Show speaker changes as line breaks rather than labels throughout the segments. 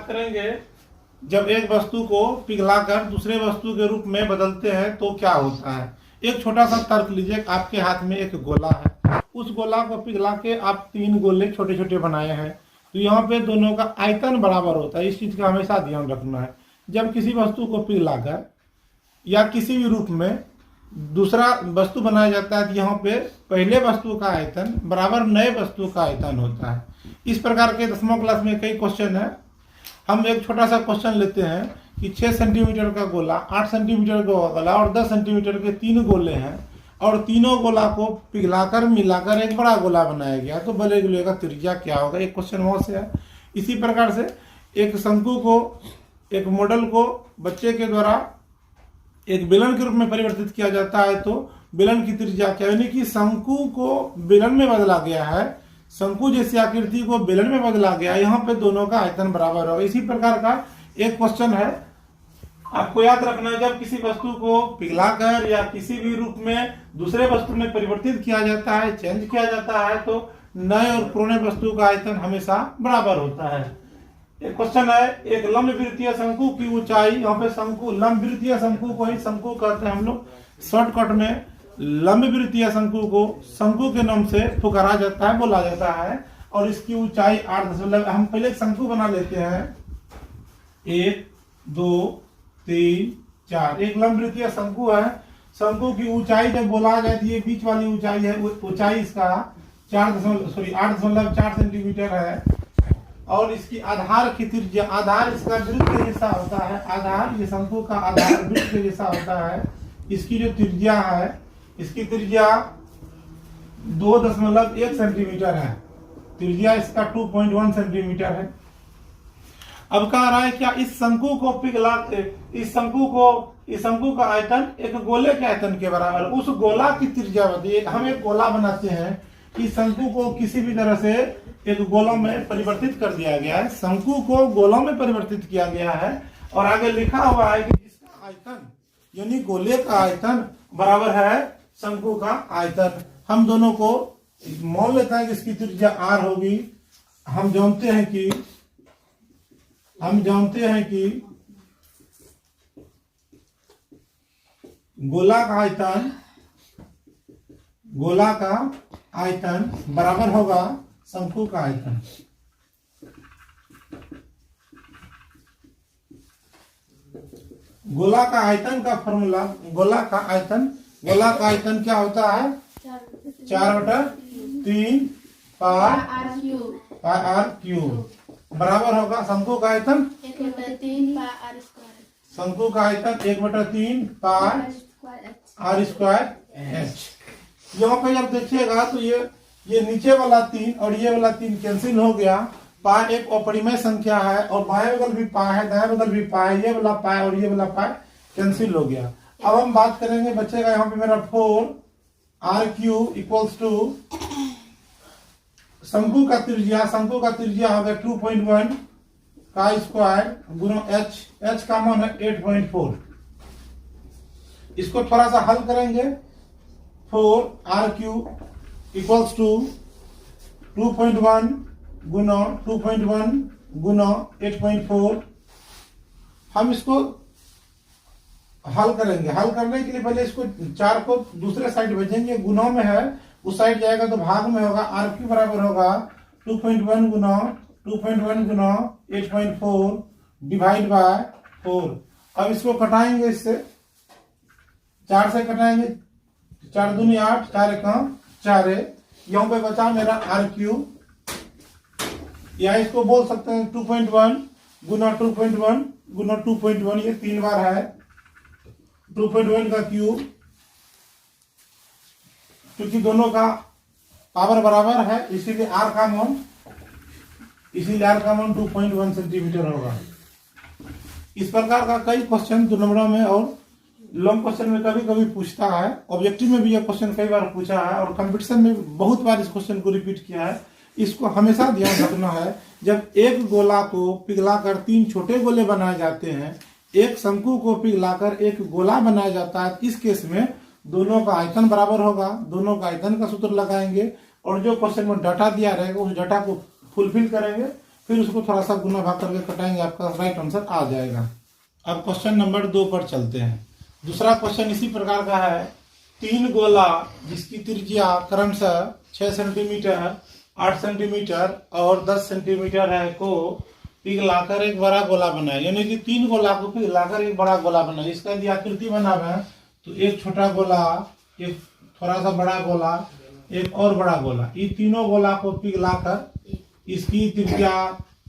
बात करेंगे जब एक वस्तु को पिघलाकर दूसरे वस्तु के रूप में बदलते हैं तो क्या होता है। एक छोटा सा तर्क लीजिए, आपके हाथ में एक गोला है, उस गोला को पिघला के आप 3 गोले छोटे छोटे बनाए हैं, तो यहाँ पे दोनों का आयतन बराबर होता है। इस चीज का हमेशा ध्यान रखना है। जब किसी वस्तु को पिघलाकर या किसी भी रूप में दूसरा वस्तु बनाया जाता है तो यहाँ पे पहले वस्तु का आयतन बराबर नए वस्तु का आयतन होता है। इस प्रकार के 10वीं क्लास में कई क्वेश्चन है। हम एक छोटा सा क्वेश्चन लेते हैं कि 6 सेंटीमीटर का गोला, 8 सेंटीमीटर का गोला और 10 सेंटीमीटर के 3 गोले हैं और तीनों गोला को पिघलाकर मिलाकर एक बड़ा गोला बनाया गया, तो बड़े गोले का त्रिज्या क्या होगा। एक क्वेश्चन वहां से है। इसी प्रकार से एक शंकु को, एक मॉडल को बच्चे के द्वारा एक बेलन के रूप में परिवर्तित किया जाता है, तो बेलन की त्रिज्या क्या, यानी कि शंकु को बेलन में बदला गया है, शंकु जैसी आकृति को बेलन में बदला गया, यहाँ पे दोनों का आयतन बराबर होगा। इसी प्रकार का एक क्वेश्चन है, आपको याद रखना है जब किसी वस्तु को पिघलाकर या किसी भी रूप में दूसरे वस्तु में परिवर्तित किया जाता है, चेंज किया जाता है, तो नए और पुराने वस्तु का आयतन हमेशा बराबर होता है। एक क्वेश्चन है, एक लंब वृत्तीय शंकु की ऊंचाई, यहाँ पे शंकु, लंब वृत्तीय शंकु को ही शंकु कहते हैं हम लोग, शॉर्टकट में लंब वृत्तीय शंकु को शंकु के नाम से पुकारा जाता है, बोला जाता है, और इसकी ऊंचाई 8 हम पहले शंकु बना लेते हैं। 1 2 3 4 एक लंब वृत्तीय शंकु है। शंकु की ऊंचाई जब बोला जाए तो ये बीच वाली ऊंचाई है, ऊंचाई इसका 8.4 सेंटीमीटर है, और इसकी आधार की त्रिज्या, आधार इसका वृत्त के जैसा होता है, आधार ये शंकु का आधार वृत्त के जैसा होता है। इसकी जो त्रिज्या है, इसकी त्रिज्या 2.1 सेंटीमीटर है, त्रिज्या इसका 2.1 सेंटीमीटर है। अब कह रहा है क्या इस शंकु को पिघला, इस शंकु का आयतन एक गोले के आयतन के बराबर, उस गोला की त्रिज्या बताइए। हम एक गोला बनाते हैं, इस शंकु को किसी भी तरह से एक गोलों में परिवर्तित कर दिया गया है, शंकु को गोलों में परिवर्तित किया गया है, और आगे लिखा हुआ है कि इसका आयतन यानी गोले का आयतन बराबर है शंकु का आयतन। हम दोनों को मान लेते हैं कि इसकी त्रिज्या r होगी। हम जानते हैं कि गोला का आयतन बराबर होगा शंकु का आयतन। गोला का आयतन का फॉर्मूला, गोला का आयतन क्या होता है, 4/3 पाई r क्यूब बराबर होगा शंकु का आयतन
1/3 पाई r स्क्वायर।
शंकु का आयतन 1/3 पाई r स्क्वायर h। यहाँ पे जब देखिएगा तो ये नीचे वाला 3 और ये वाला 3 कैंसिल हो गया। पाई एक अपरिमेय संख्या है, और बाएं बगल भी पाई है, दाएं बगल भी पाई, ये वाला पाई और ये वाला पाई कैंसिल हो गया। अब हम बात करेंगे, बचेगा यहाँ पे मेरा 4r³ इक्वल्स टू शंकु का त्रिज्या होगा 2.1 का स्क्वायर गुना h का मान है 8.4। इसको थोड़ा सा हल करेंगे। 4r³ इक्वल्स टू 2.1 गुना 2.1 गुना 8.4। हम इसको हल करेंगे। हल करने के लिए पहले इसको 4 को दूसरे साइड भेजेंगे, गुना में है, उस साइड जाएगा तो भाग में होगा। r³ बराबर होगा 2.1 गुना 8.4 डिवाइड बाय 4। अब इसको कटाएंगे, इससे 4 से कटाएंगे, 4 दूनी 8, 4 एकम 4 है। यहाँ पे बचा मेरा r³, या इसको बोल सकते हैं 2.1 गुना 2.1 गुना 2.1, ये 3 बार है 2.1 का क्यूब, क्योंकि दोनों का पावर बराबर है इसीलिए r का मान 2.1 सेंटीमीटर होगा। इस प्रकार का कई क्वेश्चन 2 नंबरों में और लॉन्ग क्वेश्चन में कभी कभी पूछता है। ऑब्जेक्टिव में भी यह क्वेश्चन कई बार पूछा है, और कंपटीशन में बहुत बार इस क्वेश्चन को रिपीट किया है। इसको हमेशा ध्यान रखना है, जब एक गोला को पिघलाकर 3 छोटे गोले बनाए जाते हैं, एक शंकु को पिघलाकर एक गोला बनाया जाता है, इस केस में दोनों का आयतन बराबर होगा। दोनों का आयतन का सूत्र लगाएंगे, और जो क्वेश्चन में डाटा दिया रहेगा उस डाटा को फुलफिल करेंगे। फिर उसको थोड़ा सा गुना भाग करके कटाएंगे, आपका राइट आंसर आ जाएगा। अब क्वेश्चन नंबर 2 पर चलते हैं। दूसरा क्वेश्चन इसी प्रकार का है। 3 गोला जिसकी त्रिज्या क्रमशः 6 सेंटीमीटर, 8 सेंटीमीटर और 10 सेंटीमीटर है को पिघलाकर एक बड़ा गोला बनाए, यानी कि 3 गोला को पिघलाकर एक बड़ा गोला बनाए। इसका यदि आकृति बनाना है तो एक छोटा गोला, एक थोड़ा सा बड़ा गोला, एक और बड़ा गोला, ये तीनों गोला को पिघलाकर इसकी त्रिज्या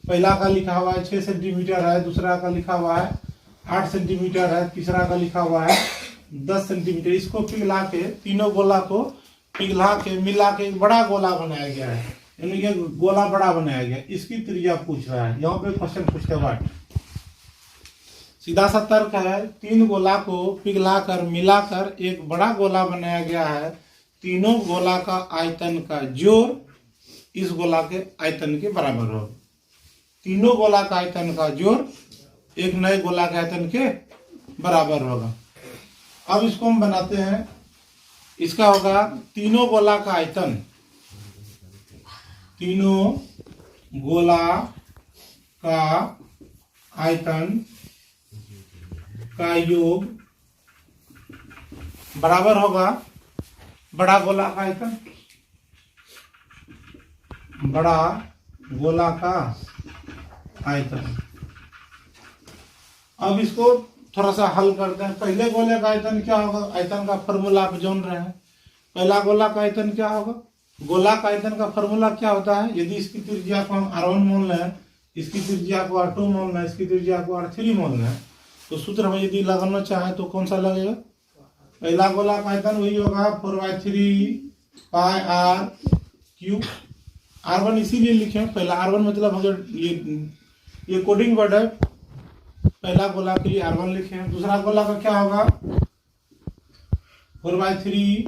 पहला का लिखा हुआ है 6 सेंटीमीटर है, दूसरा का लिखा हुआ है 8 सेंटीमीटर है, तीसरा का लिखा हुआ है 10 सेंटीमीटर। इसको पिघला के तीनों गोला को पिघला के मिला के एक बड़ा गोला बनाया गया है, यानी कि गोला बड़ा बनाया गया। इसकी त्रिज्या पूछ रहा है, यहाँ पे क्वेश्चन पूछते व्हाट। सीधा सा तर्क है, 3 गोला को पिघलाकर मिलाकर एक बड़ा गोला बनाया गया है। तीनों गोला का आयतन का जोड़ इस गोला के आयतन के बराबर होगा। तीनों गोला का आयतन का जोड़ एक नए गोला के आयतन के बराबर होगा। अब इसको हम बनाते हैं। इसका होगा तीनों गोला का आयतन, तीनों गोला का आयतन का योग बराबर होगा बड़ा गोला का आयतन, बड़ा गोला का आयतन। अब इसको थोड़ा सा हल करते हैं। पहले गोले का आयतन क्या होगा, आयतन का फॉर्मूला आप जान रहे हैं। पहला गोला का आयतन क्या होगा, गोला का आयतन का फॉर्मूला क्या होता है, यदि इसकी त्रिज्या को हम r1 मान लें, इसकी त्रिज्या को r2 मान लें, इसकी त्रिज्या को r3 मान लें, तो सूत्र में यदि लगाना चाहे तो कौन सा लगेगा। पहला गोला का आयतन वही होगा 4/3 पाई r क्यूब। r1 इसीलिए लिखे, पहला r1 मतलब अगर ये कोडिंग वर्ड है, पहला गोला के लिए r1 लिखे हैं। दूसरा गोला का क्या होगा 4/3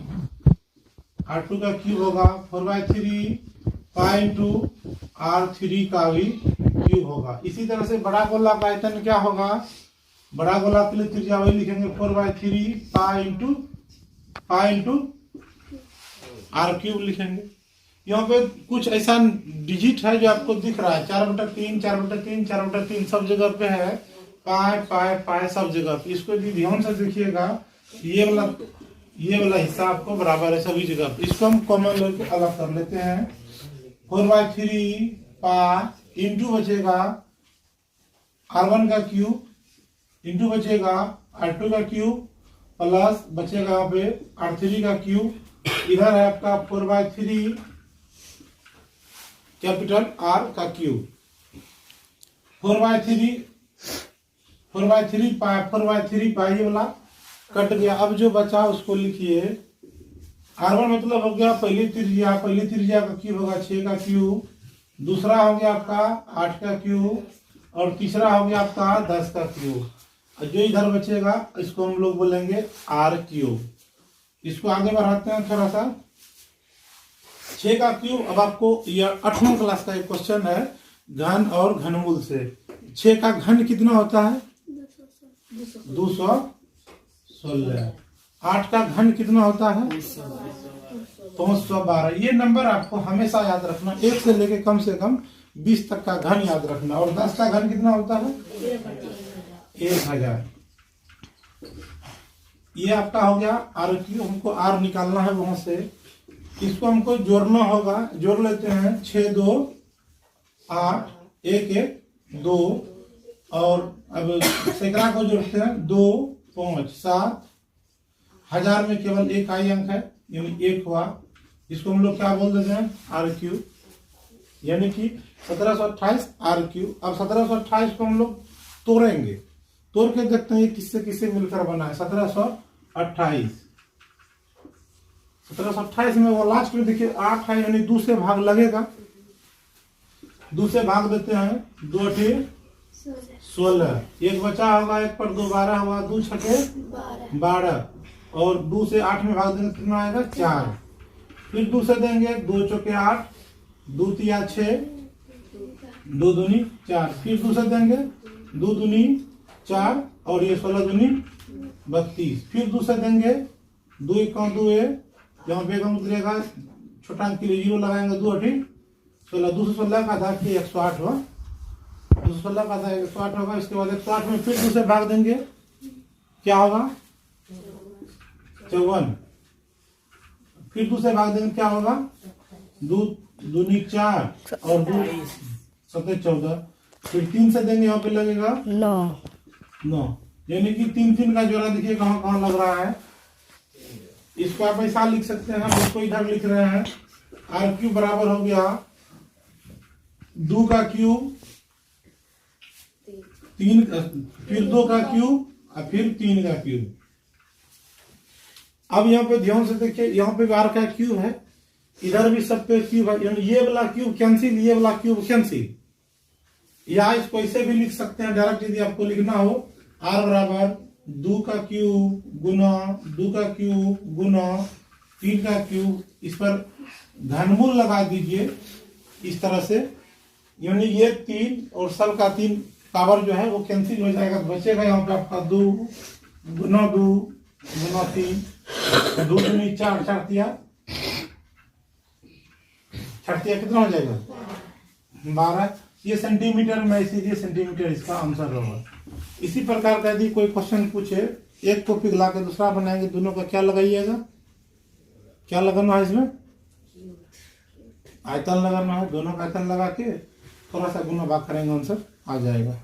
r2 का क्यूब होगा, 4/3 पाई इंटू r3 का भी क्यूब होगा। इसी तरह से बड़ा गोला का आयतन क्या होगा, बड़ा गोला के लिए त्रिज्या वही लिखेंगे 4/3 पाई इंटू r क्यूब लिखेंगे। यहाँ पे कुछ ऐसा डिजिट है जो आपको दिख रहा है 4/3 4/3 4/3 सब जगह पे है, पाई पाई पाई सब जगह पे। इसको यदि ध्यान से देखिएगा, ये वाला हिस्सा आपको बराबर है सभी जगह पे। इसको हम कॉमन लेके अलग कर लेते हैं। 4/3 पाई इंटू बचेगा r1 का क्यूब इंटू बचेगा r2 का क्यूब प्लस बचेगा यहाँ पे r3 का क्यूब। इधर है आपका 4/3 कैपिटल R का क्यूब। 4/3 पाई वाला कट गया। अब जो बचा उसको लिखिए। r1 मतलब हो गया पहली त्रिज्या का क्यूब होगा 6 का क्यूब, दूसरा हो गया आपका 8 का क्यूब और तीसरा हो गया आपका 10 का क्यूब। और जो इधर बचेगा इसको हम लोग बोलेंगे r क्यूब। इसको आगे बढ़ाते हैं थोड़ा सा। 6 का क्यूब, अब आपको यह 8वीं क्लास का एक क्वेश्चन है घन और घनमूल से। 6 का घन कितना होता है 216। 8 का घन कितना होता है 512। ये नंबर आपको हमेशा याद रखना, 1 से लेके कम से कम 20 तक का घन याद रखना। और 10 का घन कितना होता है 1000। ये आपका हो गया r क्यूब। हमको r निकालना है वहां से, इसको हमको जोड़ना होगा। जोड़ लेते हैं 6 2 8 1 1 2 और अब सैकड़ा को जोड़ते हैं 2 5 7। हजार में केवल एक ही अंक है यानी 1 हुआ। इसको हम लोग क्या बोल देते हैं r क्यूब, यानी कि 1728 r क्यूब। अब 1728 को हम लोग तोड़ेंगे, तोड़ के देखते हैं किससे किससे मिलकर बना है 1728। 1728 में वो लास्ट में देखिए 8 है यानी 2 से भाग लगेगा। 2 से भाग देते हैं 2 8 16। एक बचा होगा, 1 पर 2 12 होगा, 2 छठे 12 और 2 से 8 में भाग देंगे कितना आएगा 4। फिर 2 से देंगे 2 चौके 8, 2 तिया 6, 2 दूनी 4। फिर 2 से देंगे 2 दूनी 4 और ये 16 दूनी 32। फिर 2 से देंगे 2 1 2 यहाँ बेगम उतरेगा, छोटा अंक के लिए 0 लगाएंगे 2 8 16। 216 का आधा 108 हुआ 216 का था 108 होगा, इसके बाद 108 में फिर 2 से भाग देंगे, क्या होगा 54, फिर 2 से भाग देंगे क्या होगा 2 दूनी 4 और 2 7 14, फिर 3 से देंगे यहाँ पे लगेगा 9, यानी कि 3 का जोड़ा देखिए कहाँ कहाँ लग रहा है। इसको आप ऐसा लिख सकते हैं, हम इसको इधर लिख रहे हैं, आर क्यूब बराबर हो गया 2 का क्यूब 3, फिर 2 का क्यूब और फिर 3 का क्यूब। अब यहाँ पे ध्यान से देखिए, यहाँ पे आर का क्यूब है, इधर भी सब पे क्यूब है, यानी ये वाला क्यूब कैंसिल, ये वाला क्यूब कैंसिल। या इसको ऐसे भी लिख सकते हैं डायरेक्ट, यदि आपको लिखना हो आर बराबर 2 का क्यूब गुना 2 का क्यूब गुना 3 का क्यूब, इस पर घनमूल लगा दीजिए इस तरह से, यानी ये 3 और सब का 3 पावर जो है वो कैंसिल हो जाएगा, बचेगा यहाँ पे आपका 2 गुना 2 गुना 3, 2 दूनी 4, 4 तिया कितना हो जाएगा 12, ये सेंटीमीटर में, इसीलिए सेंटीमीटर इसका आंसर होगा। इसी प्रकार का यदि कोई क्वेश्चन पूछे, एक को पिघला के दूसरा बनाएंगे, दोनों का क्या लगाइएगा, क्या लगाना है इसमें आयतन लगाना है, दोनों का आयतन लगा के थोड़ा सा गुना भाग करेंगे, आंसर आ जाएगा।